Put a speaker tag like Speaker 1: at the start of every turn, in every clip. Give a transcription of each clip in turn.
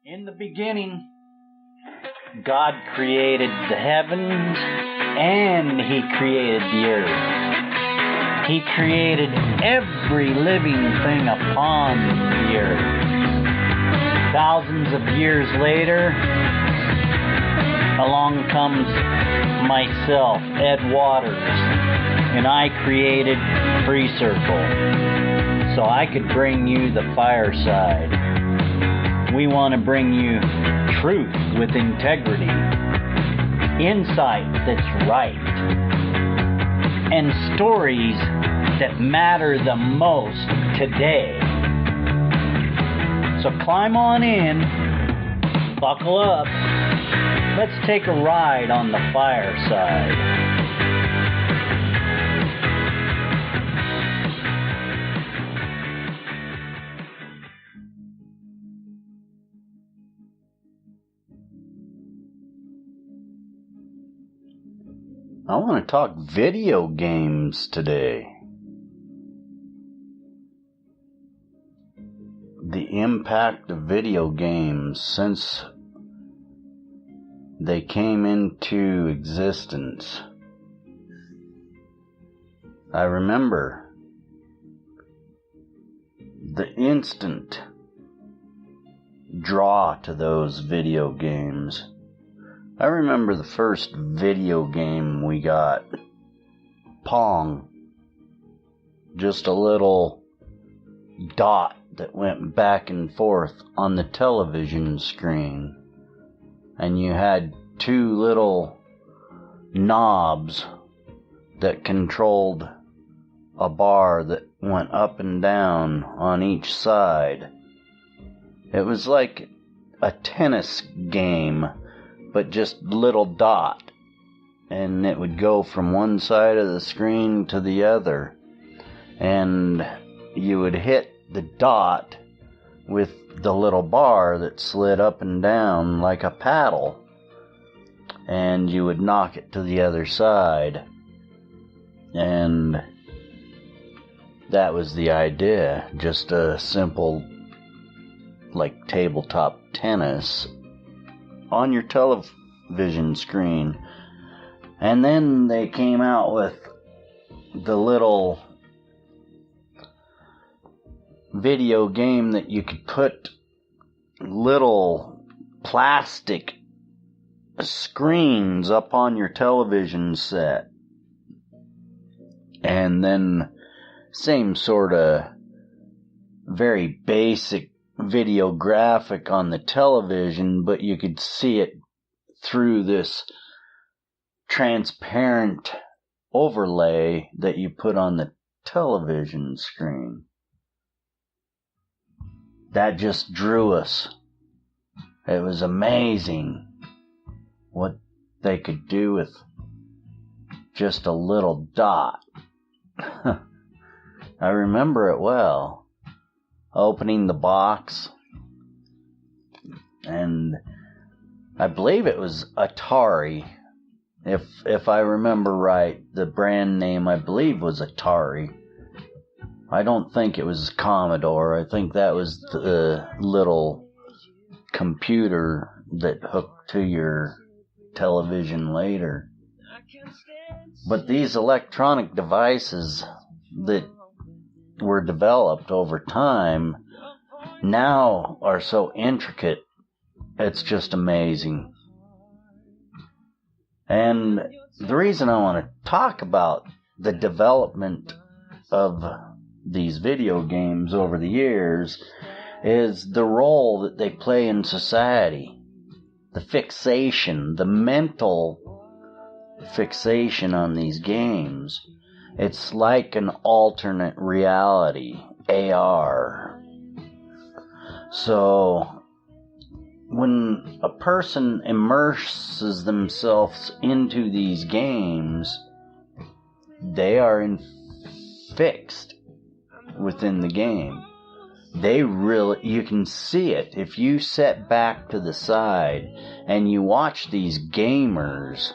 Speaker 1: In the beginning, God created the heavens and He created the earth. He created every living thing upon the earth. Thousands of years later, along comes myself, Ed Waters, and I created Freecircle so I could bring you the fireside. We want to bring you truth with integrity, insight that's right, and stories that matter the most today. So climb on in, buckle up, let's take a ride on the fireside. I want to talk video games today. The impact of video games since they came into existence. I remember the instant draw to those video games. I remember the first video game we got, Pong. Just a little dot that went back and forth on the television screen. And you had two little knobs that controlled a bar that went up and down on each side. It was like a tennis game, but just little dot, and it would go from one side of the screen to the other, and you would hit the dot with the little bar that slid up and down like a paddle, and you would knock it to the other side, and that was the idea. Just a simple like tabletop tennis on your television screen. And then they came out with the little video game that you could put little plastic screens up on your television set. And then same sort of very basic video graphic on the television, but you could see it through this transparent overlay that you put on the television screen. That just drew us. It was amazing what they could do with just a little dot. I remember it well. Opening the box, and I believe it was Atari. If I remember right, the brand name I believe was Atari. I don't think it was Commodore. I think that was the little computer that hooked to your television later. But these electronic devices that were developed over time now are so intricate, it's just amazing. And the reason I want to talk about the development of these video games over the years is the role that they play in society. The fixation, the mental fixation on these games. It's like an alternate reality, AR. So, when a person immerses themselves into these games, they are fixed within the game. You can see it. If you sit back to the side and you watch these gamers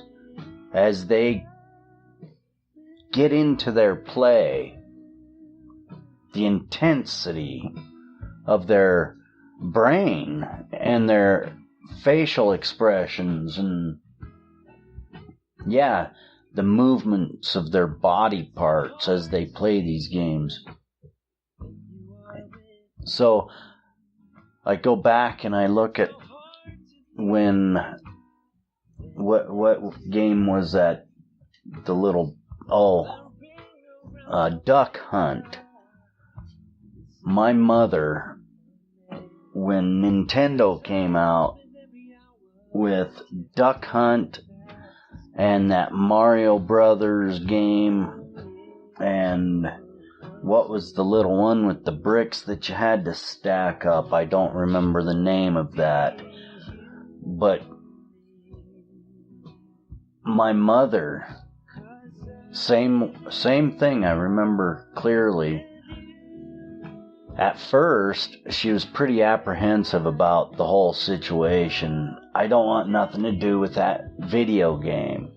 Speaker 1: as they get into their play, the intensity of their brain and their facial expressions and, yeah, the movements of their body parts as they play these games. So I go back and I look at when, what game was that? The little, duck hunt. My mother, when Nintendo came out with Duck Hunt and that Mario Brothers game, and what was the little one with the bricks that you had to stack up? I don't remember the name of that. But my mother, same thing, I remember clearly. At first, she was pretty apprehensive about the whole situation. I don't want nothing to do with that video game.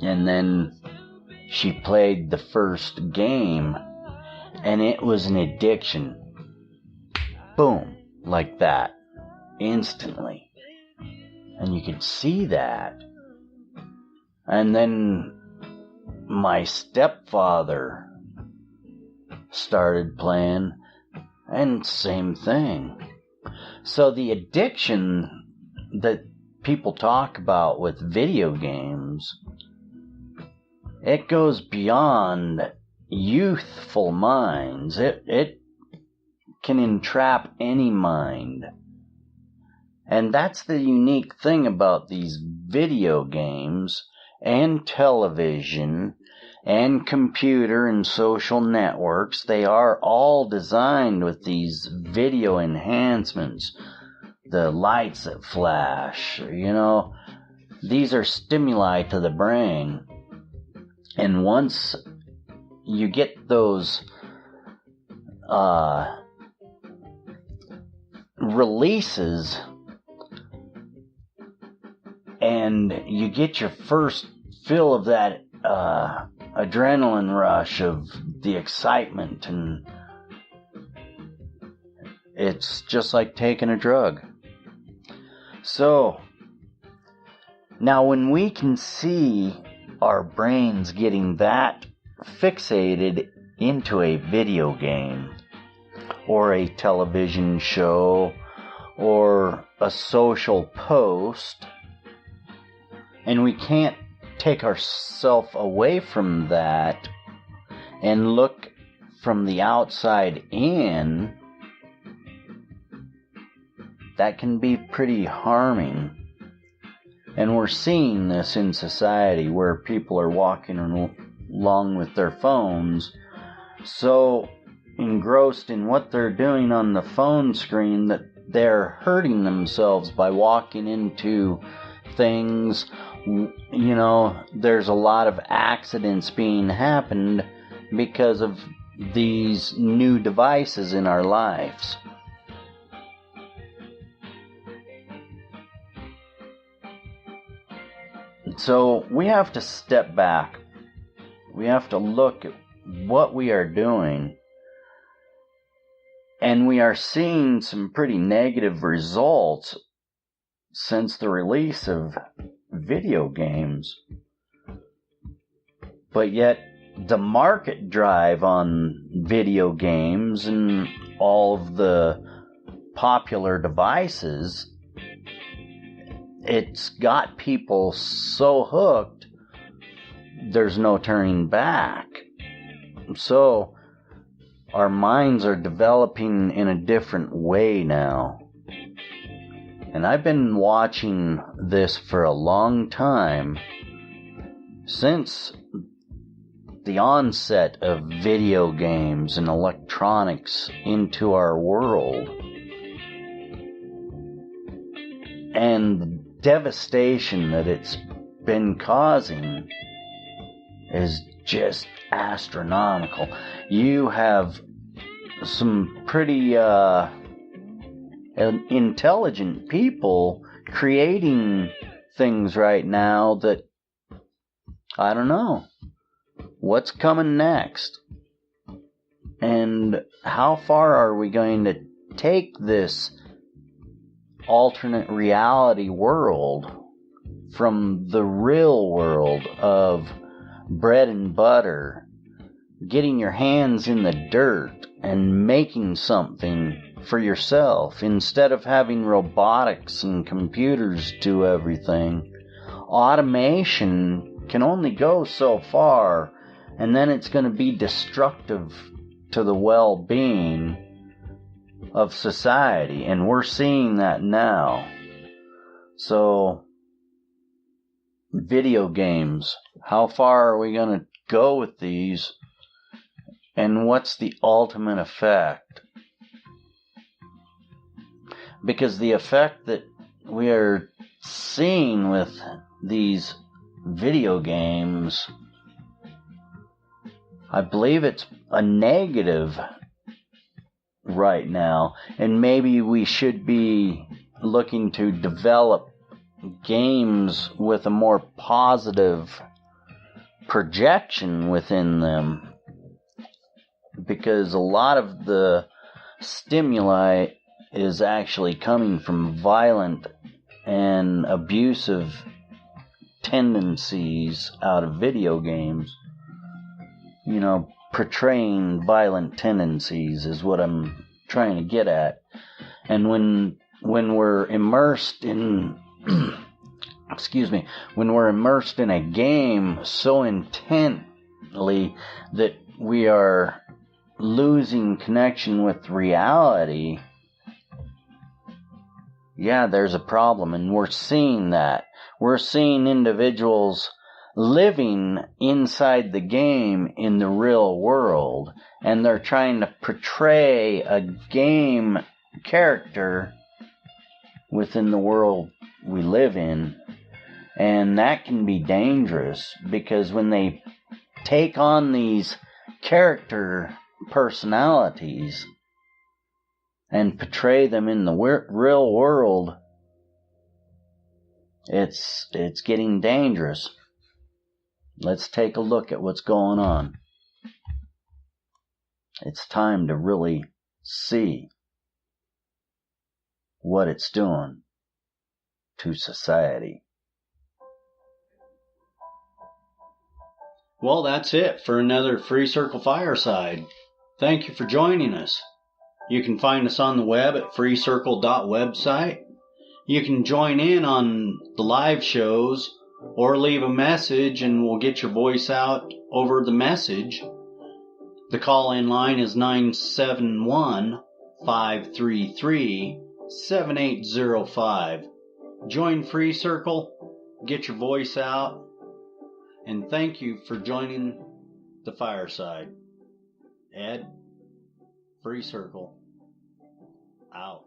Speaker 1: And then she played the first game, and it was an addiction. Boom, like that, instantly. And you could see that. And then my stepfather started playing, and same thing. So the addiction that people talk about with video games, it goes beyond youthful minds. It can entrap any mind. And that's the unique thing about these video games and television and computer and social networks. They are all designed with these video enhancements. The lights that flash, these are stimuli to the brain. And once you get those releases and you get your first fill of that adrenaline rush of the excitement, and it's just like taking a drug. So now when we can see our brains getting that fixated into a video game or a television show or a social post, and we can't take ourselves away from that and look from the outside in, that can be pretty harming. And we're seeing this in society where people are walking along with their phones, so engrossed in what they're doing on the phone screen that they're hurting themselves by walking into things. There's a lot of accidents being happened because of these new devices in our lives. So we have to step back. We have to look at what we are doing. And we are seeing some pretty negative results since the release of video games. But yet, the market drive on video games and all of the popular devices, it's got people so hooked, there's no turning back. So, our minds are developing in a different way now. And I've been watching this for a long time, since the onset of video games and electronics into our world. And the devastation that it's been causing is just astronomical. You have some pretty intelligent people creating things right now that, I don't know, what's coming next? And how far are we going to take this alternate reality world from the real world of bread and butter, getting your hands in the dirt and making something for yourself instead of having robotics and computers do everything. Automation can only go so far, and then it's going to be destructive to the well-being of society, and we're seeing that now. So, video games, how far are we going to go with these, and what's the ultimate effect? Because the effect that we are seeing with these video games, I believe it's a negative right now, and maybe we should be looking to develop games with a more positive projection within them, because a lot of the stimuli is actually coming from violent and abusive tendencies out of video games. You know, portraying violent tendencies is what I'm trying to get at. And when we're immersed in when we're immersed in a game so intently that we are losing connection with reality, yeah, there's a problem, and we're seeing that. We're seeing individuals living inside the game in the real world, and they're trying to portray a game character within the world we live in. And that can be dangerous, because when they take on these character personalities and portray them in the real world, it's getting dangerous. Let's take a look at what's going on. It's time to really see what it's doing to society. Well, that's it for another Free Circle Fireside. Thank you for joining us. You can find us on the web at freecircle.website. You can join in on the live shows or leave a message and we'll get your voice out over the message. The call-in line is 971-533-7805. Join Free Circle, get your voice out, and thank you for joining the Fireside. Ed, Free Circle, out.